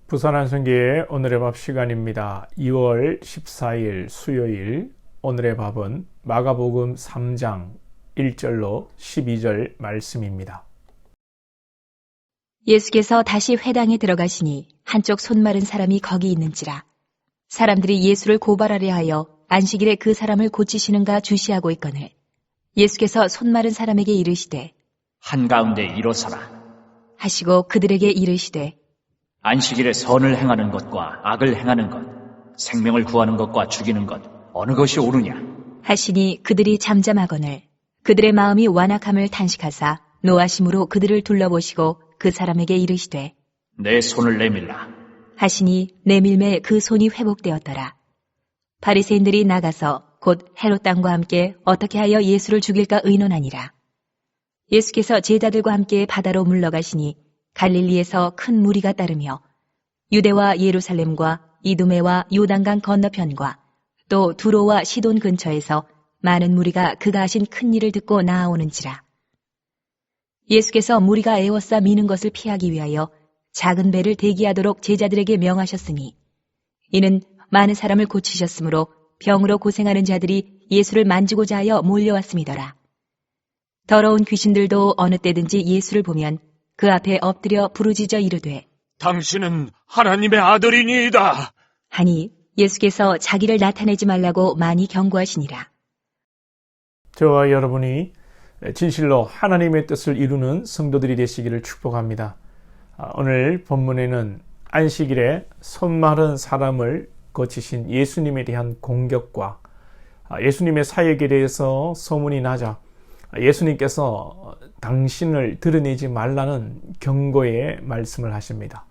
부산 한성교회 오늘의 밥 시간입니다. 2월 14일 수요일 오늘의 밥은 마가복음 3장 1절로 12절 말씀입니다. 예수께서 다시 회당에 들어가시니 한쪽 손 마른 사람이 거기 있는지라. 사람들이 예수를 고발하려 하여 안식일에 그 사람을 고치시는가 주시하고 있거늘 예수께서 손 마른 사람에게 이르시되 한가운데 일어서라. 하시고 그들에게 이르시되 안식일에 선을 행하는 것과 악을 행하는 것, 생명을 구하는 것과 죽이는 것, 어느 것이 옳으냐? 하시니 그들이 잠잠하거늘 그들의 마음이 완악함을 탄식하사 노하심으로 그들을 둘러보시고 그 사람에게 이르시되 내 손을 내밀라. 하시니 내밀매 그 손이 회복되었더라. 바리새인들이 나가서 곧 헤롯 당과 함께 어떻게 하여 예수를 죽일까 의논하니라. 예수께서 제자들과 함께 바다로 물러가시니 갈릴리에서 큰 무리가 따르며 유대와 예루살렘과 이두메와 요단강 건너편과 또 두로와 시돈 근처에서 많은 무리가 그가 하신 큰 일을 듣고 나아오는지라. 예수께서 무리가 애워싸 미는 것을 피하기 위하여 작은 배를 대기하도록 제자들에게 명하셨으니 이는 많은 사람을 고치셨으므로 병으로 고생하는 자들이 예수를 만지고자 하여 몰려왔음이더라. 더러운 귀신들도 어느 때든지 예수를 보면 그 앞에 엎드려 부르짖어 이르되 당신은 하나님의 아들이니이다. 하니 예수께서 자기를 나타내지 말라고 많이 경고하시니라. 저와 여러분이 진실로 하나님의 뜻을 이루는 성도들이 되시기를 축복합니다. 오늘 본문에는 안식일에 손 마른 사람을 고치신 예수님에 대한 공격과 예수님의 사역에 대해서 소문이 나자 예수님께서 당신을 드러내지 말라는 경고의 말씀을 하십니다.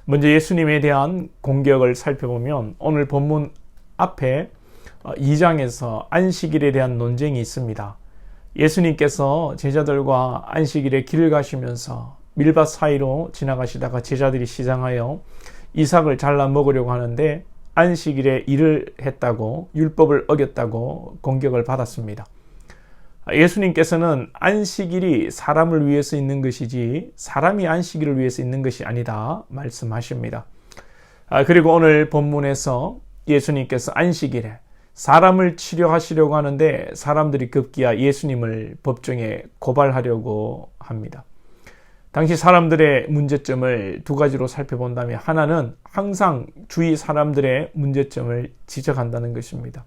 먼저 예수님에 대한 공격을 살펴보면 오늘 본문 앞에 2장에서 안식일에 대한 논쟁이 있습니다. 예수님께서 제자들과 안식일에 길을 가시면서 밀밭 사이로 지나가시다가 제자들이 시장하여 이삭을 잘라 먹으려고 하는데 안식일에 일을 했다고 율법을 어겼다고 공격을 받았습니다. 예수님께서는 안식일이 사람을 위해서 있는 것이지 사람이 안식일을 위해서 있는 것이 아니다 말씀하십니다. 그리고 오늘 본문에서 예수님께서 안식일에 사람을 치료하시려고 하는데 사람들이 급기야 예수님을 법정에 고발하려고 합니다. 당시 사람들의 문제점을 두 가지로 살펴본다면 하나는 항상 주위 사람들의 문제점을 지적한다는 것입니다.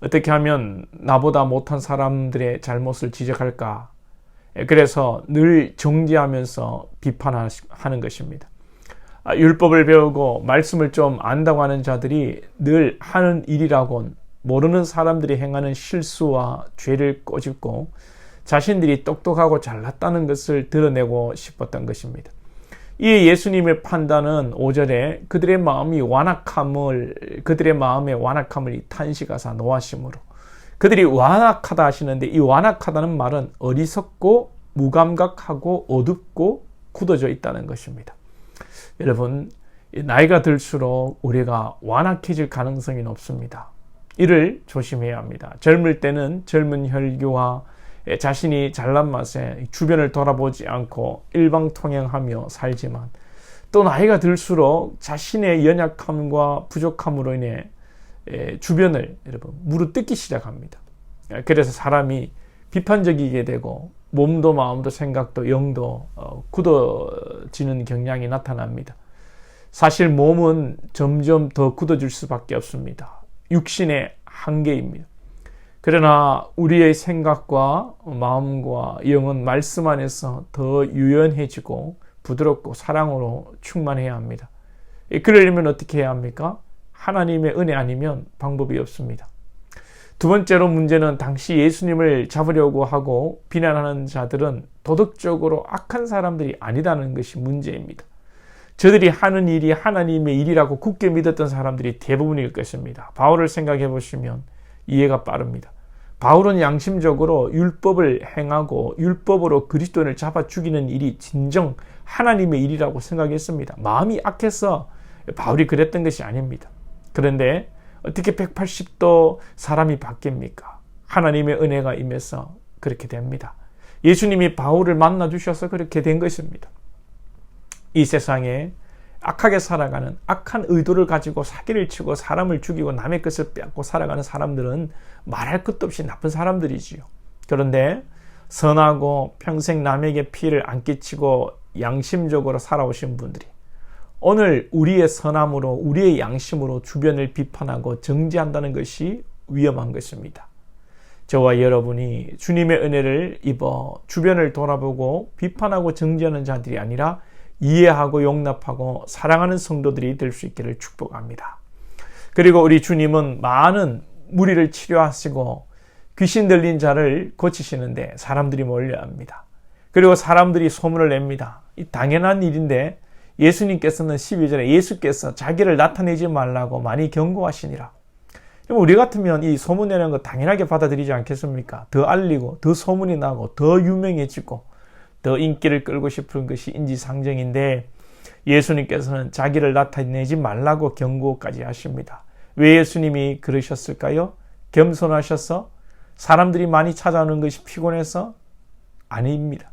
어떻게 하면 나보다 못한 사람들의 잘못을 지적할까? 그래서 늘 정죄하면서 비판하는 것입니다. 율법을 배우고 말씀을 좀 안다고 하는 자들이 늘 하는 일이라곤 모르는 사람들이 행하는 실수와 죄를 꼬집고 자신들이 똑똑하고 잘났다는 것을 드러내고 싶었던 것입니다. 이 예수님의 판단은 5절에 그들의 마음의 완악함을 탄식하사 노하심으로 그들이 완악하다 하시는데 이 완악하다는 말은 어리석고 무감각하고 어둡고 굳어져 있다는 것입니다. 여러분, 나이가 들수록 우리가 완악해질 가능성이 높습니다. 이를 조심해야 합니다. 젊을 때는 젊은 혈기와 자신이 잘난 맛에 주변을 돌아보지 않고 일방통행하며 살지만 또 나이가 들수록 자신의 연약함과 부족함으로 인해 주변을 여러분 무르뜯기 시작합니다. 그래서 사람이 비판적이게 되고 몸도 마음도 생각도 영도 굳어지는 경향이 나타납니다. 사실 몸은 점점 더 굳어질 수밖에 없습니다. 육신의 한계입니다. 그러나 우리의 생각과 마음과 영은 말씀 안에서 더 유연해지고 부드럽고 사랑으로 충만해야 합니다. 그러려면 어떻게 해야 합니까? 하나님의 은혜 아니면 방법이 없습니다. 두 번째로 문제는 당시 예수님을 잡으려고 하고 비난하는 자들은 도덕적으로 악한 사람들이 아니다는 것이 문제입니다. 저들이 하는 일이 하나님의 일이라고 굳게 믿었던 사람들이 대부분일 것입니다. 바울을 생각해 보시면 이해가 빠릅니다. 바울은 양심적으로 율법을 행하고 율법으로 그리스도인을 잡아 죽이는 일이 진정 하나님의 일이라고 생각했습니다. 마음이 악해서 바울이 그랬던 것이 아닙니다. 그런데 어떻게 180도 사람이 바뀝니까? 하나님의 은혜가 임해서 그렇게 됩니다. 예수님이 바울을 만나 주셔서 그렇게 된 것입니다. 이 세상에 악하게 살아가는, 악한 의도를 가지고 사기를 치고 사람을 죽이고 남의 것을 빼앗고 살아가는 사람들은 말할 것도 없이 나쁜 사람들이지요. 그런데 선하고 평생 남에게 피해를 안 끼치고 양심적으로 살아오신 분들이 오늘 우리의 선함으로, 우리의 양심으로 주변을 비판하고 정죄한다는 것이 위험한 것입니다. 저와 여러분이 주님의 은혜를 입어 주변을 돌아보고 비판하고 정죄하는 자들이 아니라 이해하고 용납하고 사랑하는 성도들이 될 수 있기를 축복합니다. 그리고 우리 주님은 많은 무리를 치료하시고 귀신 들린 자를 고치시는데 사람들이 몰려합니다. 그리고 사람들이 소문을 냅니다. 이 당연한 일인데 예수님께서는 12절에 예수께서 자기를 나타내지 말라고 많이 경고하시니라. 우리 같으면 이 소문내는 거 당연하게 받아들이지 않겠습니까? 더 알리고 더 소문이 나고 더 유명해지고 더 인기를 끌고 싶은 것이 인지상정인데 예수님께서는 자기를 나타내지 말라고 경고까지 하십니다. 왜 예수님이 그러셨을까요? 겸손하셔서? 사람들이 많이 찾아오는 것이 피곤해서? 아닙니다.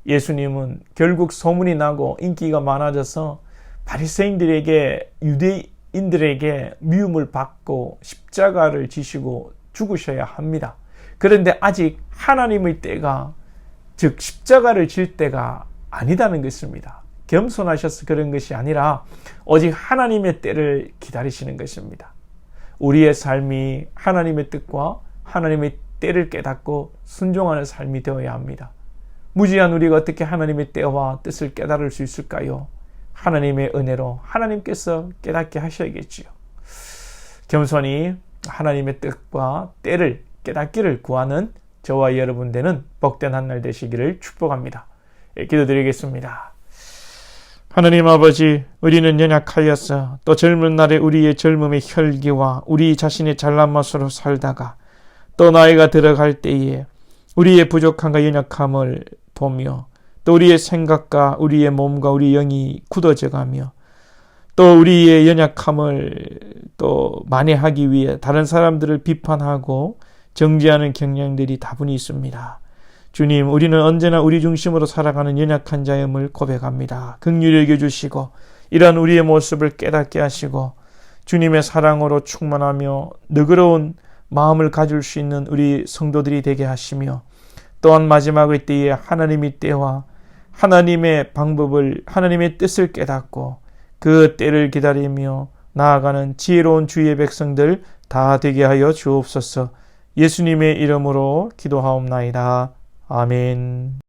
예수님은 결국 소문이 나고 인기가 많아져서 바리새인들에게, 유대인들에게 미움을 받고 십자가를 지시고 죽으셔야 합니다. 그런데 아직 하나님의 때가, 즉 십자가를 질 때가 아니다는 것입니다. 겸손하셔서 그런 것이 아니라 오직 하나님의 때를 기다리시는 것입니다. 우리의 삶이 하나님의 뜻과 하나님의 때를 깨닫고 순종하는 삶이 되어야 합니다. 무지한 우리가 어떻게 하나님의 때와 뜻을 깨달을 수 있을까요? 하나님의 은혜로 하나님께서 깨닫게 하셔야겠지요. 겸손히 하나님의 뜻과 때를 깨닫기를 구하는 저와 여러분 되는 복된 한 날 되시기를 축복합니다. 기도드리겠습니다. 하나님 아버지, 우리는 연약하여서 또 젊은 날에 우리의 젊음의 혈기와 우리 자신의 잘난 맛으로 살다가 또 나이가 들어갈 때에 우리의 부족함과 연약함을 보며 또 우리의 생각과 우리의 몸과 우리 영이 굳어져가며 또 우리의 연약함을 또 만회하기 위해 다른 사람들을 비판하고 정죄하는 경향들이 다분히 있습니다. 주님, 우리는 언제나 우리 중심으로 살아가는 연약한 자임을 고백합니다. 긍휼히 여겨주시고 이러한 우리의 모습을 깨닫게 하시고 주님의 사랑으로 충만하며 너그러운 마음을 가질 수 있는 우리 성도들이 되게 하시며 또한 마지막의 때에 하나님의 때와 하나님의 방법을, 하나님의 뜻을 깨닫고 그 때를 기다리며 나아가는 지혜로운 주의 백성들 다 되게 하여 주옵소서. 예수님의 이름으로 기도하옵나이다. 아멘.